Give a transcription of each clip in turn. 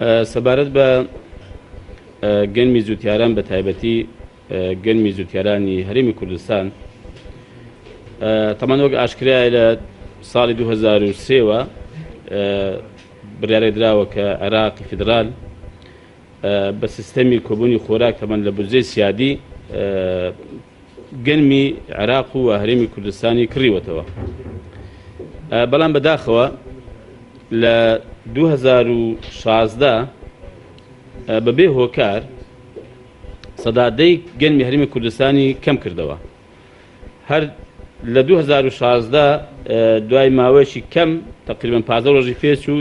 سەبارەت بە گەنمی زووتیاران بە تایبەتی گەنمی زووتیارانی هەرێمی کوردستان تەمان وەک ئاشکرایە لە ساڵی 2003ەوە بڕیارێک درراوە کە عێراقی فیدرال بە سیستەمی کۆبوونی خۆراک تەمان لە بودجەی سیادی گەنمی عێراق و هەرێمی کوردستانی کڕیوەتەوە. بەڵام بەداخەوە لە 2016 بەبێ هۆکار سەدادەی گەنمی هەرێمی کوردستانی کەم کردەوە. هەر لە 2016 دوای ماوەیەکی کەم تقریباً 15 ڕۆژی پێچ و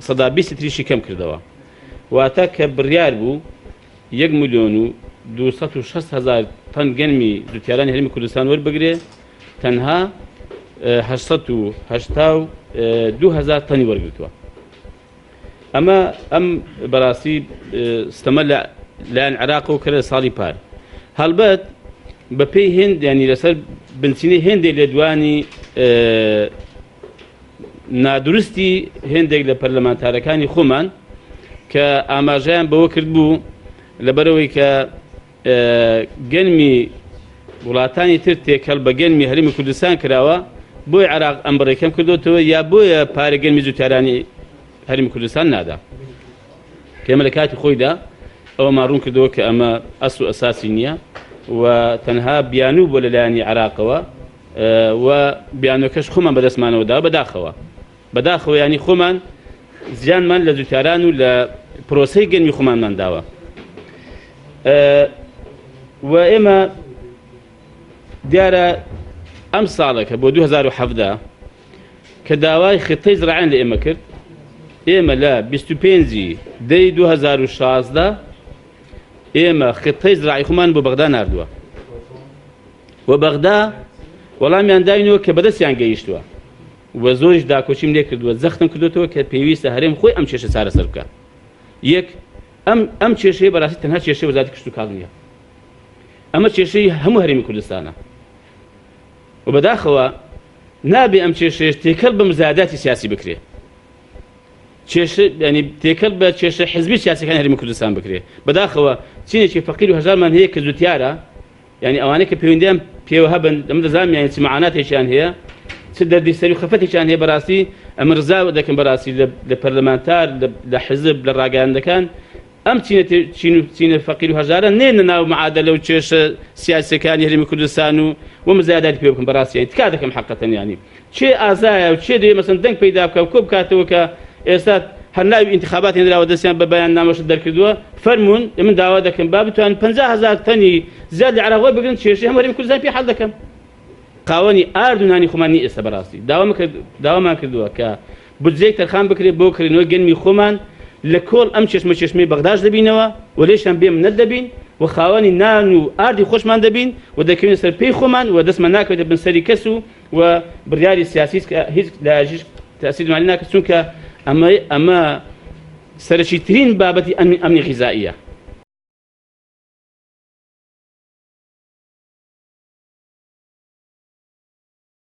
سەدا 20 تریشی کەم کردەوە. واتە کە بڕیار بوو 1,260,000 تەن گەنمی زووتیارانی هەرێمی کوردستان وەربگرێ، تەنها 882,000 تەنی وەرگرتووە. ئەم بەڕاستی ستەمە لایەن عێراقەوە کردە ساڵی پار. هەڵبەت بەپێی هێند ینی لەسەر بنچینەی هێندێک لە دوانی نادروستی هێندێک لە پەرلەمانتارەکانی خۆمان کە ئاماژەیان بەوە کرد بوو لەبەرەوەی کە گەنمی وڵاتانی تر تێکەڵ بە گەنمی هەرێمی کوردستان کراوە، بۆی عێراق ئەم بڕێکەم کردوتەوە یا بۆیە پارە گەنمی زووتیارانی هەرێمی کوردستان نادا. کە ئێمە لە کاتی خۆیدا ئەوەمان ڕوون کردەوە کە ئەمە ئەسڵ و ئەساسی نییە و تەنها بیانوو بۆ لەلایەنی عێراقەوە و بیانوەکەش خۆمان بەدەستمانەوەدا بەداخەوە ینی خۆمان زیانمان لە زووتیاران و لە پرۆسەی گەنمی خۆمانمان داوە. و ئێمە دیارە ئەم ساڵێکە بۆ 2017 کە داوای خطەی زراعیان لە ئێمە کرد، ئێمە لە 25/10/2016 ئێمە خطەی زراعی خۆمان بۆ بەغدا ناردووە و بەغدا وەڵامیان داینەوە کە بەدەستیان گەیشتووە و زۆریش داکۆچیم لێ کردووە، زەختم کردوتەوە کە پێویستە هەرێم خۆی ئەم کێشە چارەسەر بکە. یەک ئەم کێشەیە بەڕاستی تەنها کێشەی وەزارەتی کشت و کاڵ نییە، ئەمە کێشەی هەموو هەرێمی کوردستانە و بەداخەوە نابێ ئەم کێشەیەش تێکەڵ بە مزایداتی سیاسی بکرێ، ینی تێکەڵ بە کێشە حزبی سیاسیەکانی هەرێمی کوردستان بکرێ. بەداخەوە چینێکی فەقیر و هەژارمان هەیە کە زووتیارە، ینی ئەوانەیە کە پەیوەندیان پێوە هەبن ئەمە دەزانم یانی چ معاناتێکیان هەیە، چ دەردی سەری و خەفەتێکیان هەیە. بەڕاستی ئەمە ڕزا دەکەم بەڕاستی لە پەرلەمانتار لە حزب لە ڕاگەیاندەکان ئەم چینە فەقیر و هەژارە نێنە ناو معادلە و کێشە سیاسیەکانی هەرێمی کوردستان و مزایداتی پێ بکەم. بەڕاستی تکا دەکەم حەقەتەن ینی چێ ئازایە و چێ دەوێت مەسەن دەنگ پەیدا بکە و کۆ بکاتەوە کە ئێستا هەر ناوی ئینتیخابات هێنراوە دەستیان بە بەیان نامەشت دەرکردووە، فەرمونون من داوا دەکەم با بتوانن 50,000 تەنی زیاد لە عێراق بگرن، کێشەی هەموو هەرێمی کوردستان پێ حەڵ دەکەم. قاوەنی ئارد و نانی خۆمان نی ئێستا بەڕاستی داوامان کردووە کە بودجەیەک تەرخان بکرێت بۆ کردنەوەی گەنمی خۆمان لە کۆڵ ئەم چێشمەی بەغداش دەبینەوە و لێشان بێ منەت دەبین و خاوەنی نان و ئاردی خۆشمان دەبین و دەکەوین سەر پێی خۆمان و دەستمان ناکەوێتە بنسەری کەس و بڕیاری سیاسی هیچ لاژیش تاسیرمانی ناکرد، چونکە ئەمە سەرەکی ترین بابەتی ئەمنی غیزائیە.